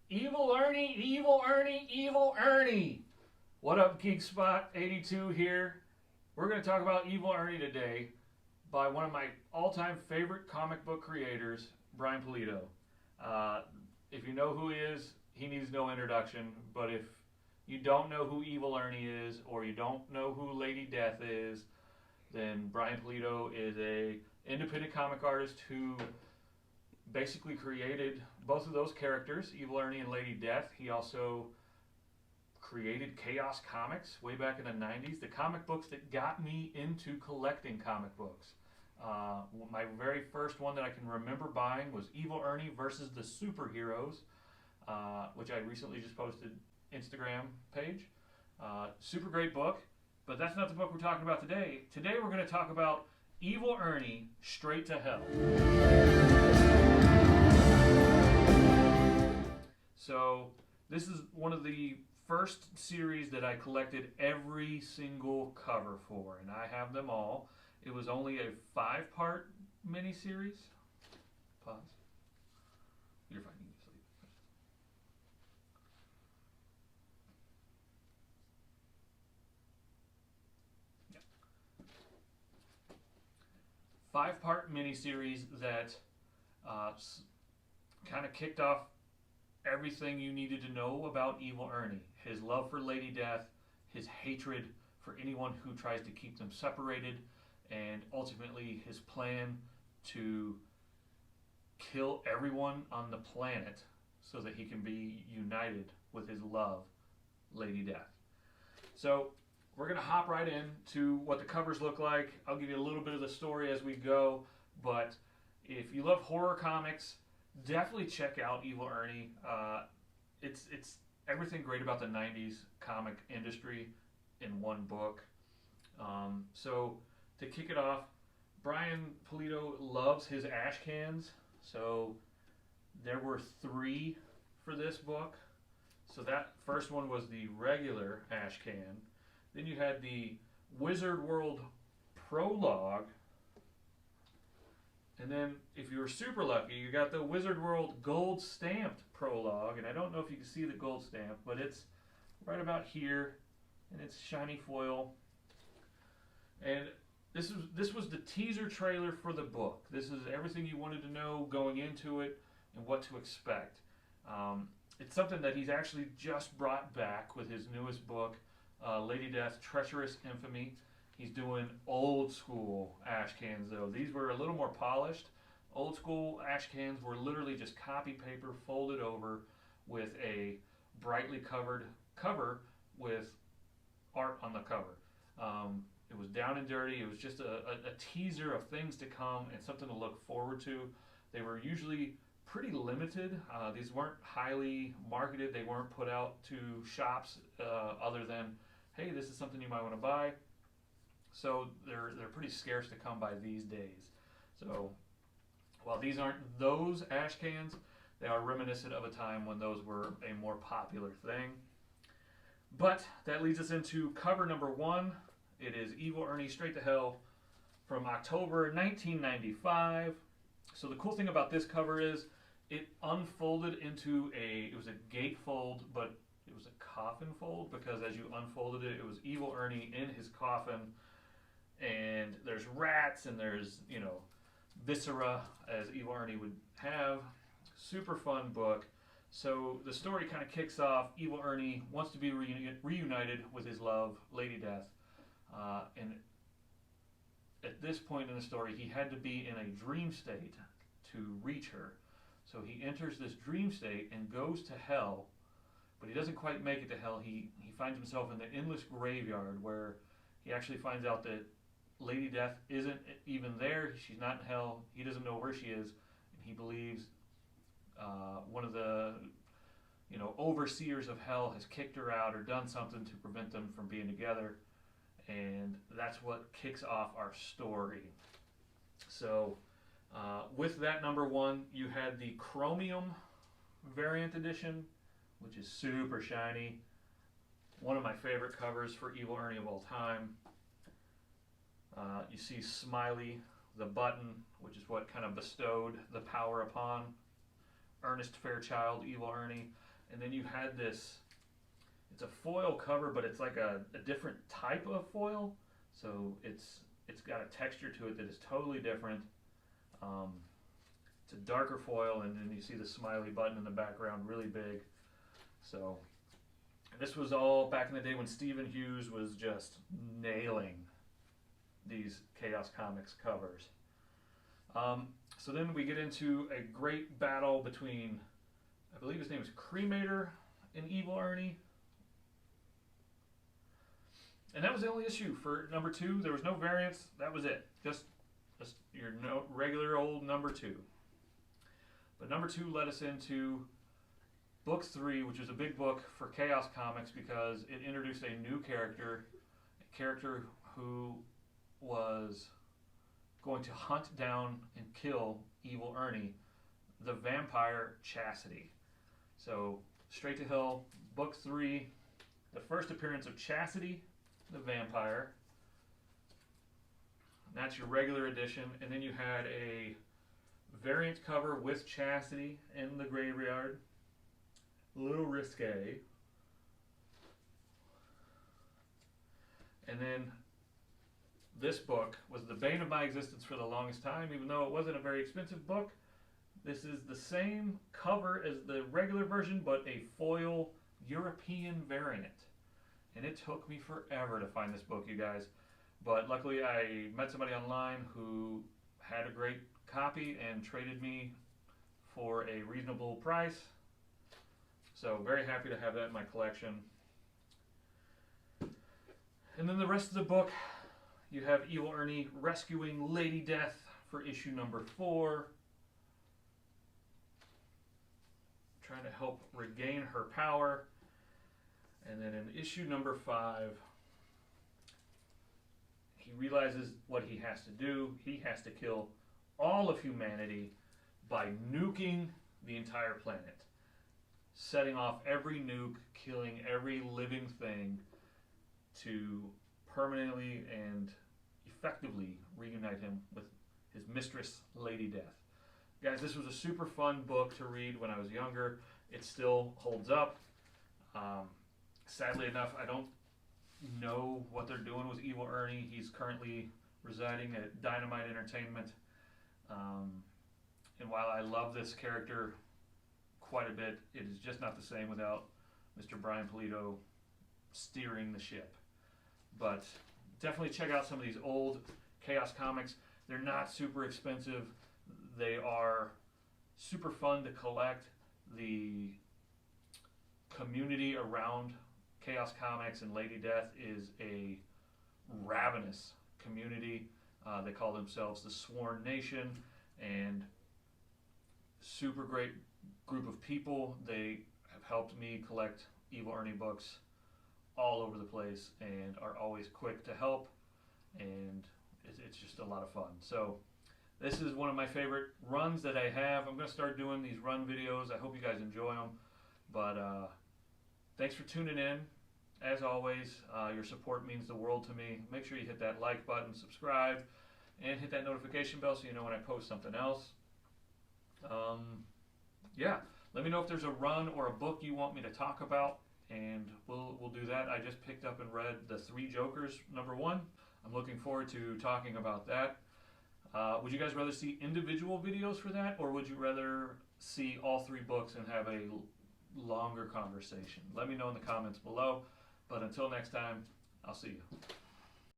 Evil Ernie, Evil Ernie, Evil Ernie. What up, Geek Spot 82 here. We're going to talk about Evil Ernie today by one of my all-time favorite comic book creators, Brian Pulido. If you know who he is, he needs no introduction. But if you don't know who Evil Ernie is, or you don't know who Lady Death is, then Brian Pulido is a independent comic artist who basically created both of those characters, Evil Ernie and Lady Death. He also created Chaos Comics way back in the 90s, the comic books that got me into collecting comic books. My very first one that I can remember buying was Evil Ernie versus the Superheroes, which I recently just posted Instagram page. Super great book, but that's not the book we're talking about today. Today we're going to talk about Evil Ernie Straight to Hell. So this is one of the first series that I collected every single cover for, and I have them all. It was only a 5-part miniseries. Pause. You're fine. You can sleep. Yeah. 5-part miniseries that kind of kicked off everything you needed to know about Evil Ernie. His love for Lady Death, his hatred for anyone who tries to keep them separated, and ultimately his plan to kill everyone on the planet so that he can be united with his love, Lady Death. So we're going to hop right into what the covers look like. I'll give you a little bit of the story as we go, but if you love horror comics, definitely check out Evil Ernie. It's everything great about the 90s comic industry in one book. So to kick it off, Brian Pulido loves his ash cans. So there were 3 for this book. So that first one was the regular ash can. Then you had the Wizard World Prologue. And then, if you were super lucky, you got the Wizard World Gold Stamped Prologue. And I don't know if you can see the gold stamp, but it's right about here. And it's shiny foil. And this was the teaser trailer for the book. This is everything you wanted to know going into it and what to expect. It's something that he's actually just brought back with his newest book, Lady Death, Treacherous Infamy. He's doing old school ash cans though. These were a little more polished. Old school ash cans were literally just copy paper folded over with a brightly covered cover with art on the cover. It was down and dirty. It was just a teaser of things to come and something to look forward to. They were usually pretty limited. These weren't highly marketed. They weren't put out to shops other than, hey, this is something you might want to buy. So they're pretty scarce to come by these days. So while these aren't those ash cans, they are reminiscent of a time when those were a more popular thing. But that leads us into cover number 1. It is Evil Ernie Straight to Hell from October 1995. So the cool thing about this cover is it unfolded into it was a gatefold, but it was a coffin fold, because as you unfolded it, it was Evil Ernie in his coffin. And there's rats and there's, viscera, as Evil Ernie would have. Super fun book. So the story kind of kicks off. Evil Ernie wants to be reunited with his love, Lady Death. And at this point in the story, he had to be in a dream state to reach her. So he enters this dream state and goes to hell, but he doesn't quite make it to hell. He finds himself in the endless graveyard, where he actually finds out that Lady Death isn't even there. She's not in hell. He doesn't know where she is, and he believes one of the overseers of hell has kicked her out or done something to prevent them from being together, and that's what kicks off our story. So with that number 1, you had the Chromium variant edition, which is super shiny. One of my favorite covers for Evil Ernie of all time. You see Smiley, the button, which is what kind of bestowed the power upon Ernest Fairchild, Evil Ernie. and then you had this, it's a foil cover, but it's like a different type of foil. So it's got a texture to it that is totally different. It's a darker foil, and then you see the smiley button in the background really big. So this was all back in the day when Stephen Hughes was just nailing these Chaos Comics covers. So then we get into a great battle between, I believe his name is Cremator and Evil Ernie. And that was the only issue for number 2. There was no variants. That was it. Just your regular old number 2. But number 2 led us into book 3, which is a big book for Chaos Comics because it introduced a new character, a character who was going to hunt down and kill Evil Ernie, the vampire Chastity. So straight to hell, book 3, the first appearance of Chastity, the vampire. And that's your regular edition, and then you had a variant cover with Chastity in the graveyard. A little risque. And then this book was the bane of my existence for the longest time, even though it wasn't a very expensive book. This is the same cover as the regular version, but a foil European variant. And it took me forever to find this book, you guys. But luckily I met somebody online who had a great copy and traded me for a reasonable price. So very happy to have that in my collection. And then the rest of the book, you have Evil Ernie rescuing Lady Death for issue number 4. Trying to help regain her power. And then in issue number 5, he realizes what he has to do. He has to kill all of humanity by nuking the entire planet. Setting off every nuke, killing every living thing to permanently and effectively reunite him with his mistress, Lady Death. Guys, this was a super fun book to read when I was younger. It still holds up. Sadly enough, I don't know what they're doing with Evil Ernie. He's currently residing at Dynamite Entertainment. And while I love this character quite a bit, it is just not the same without Mr. Brian Pulido steering the ship. But definitely check out some of these old Chaos Comics. They're not super expensive. They are super fun to collect. The community around Chaos Comics and Lady Death is a ravenous community. They call themselves the Sworn Nation, and super great group of people. They have helped me collect Evil Ernie books all over the place and are always quick to help, and it's just a lot of fun. So this is one of my favorite runs that I have. I'm going to start doing these run videos. I hope you guys enjoy them. But thanks for tuning in. As always, your support means the world to me. Make sure you hit that like button, subscribe, and hit that notification bell so you know when I post something else. Yeah, let me know if there's a run or a book you want me to talk about, and we'll do that. I just picked up and read The Three Jokers, #1. I'm looking forward to talking about that. Would you guys rather see individual videos for that, or would you rather see all 3 books and have a longer conversation? Let me know in the comments below. But until next time, I'll see you.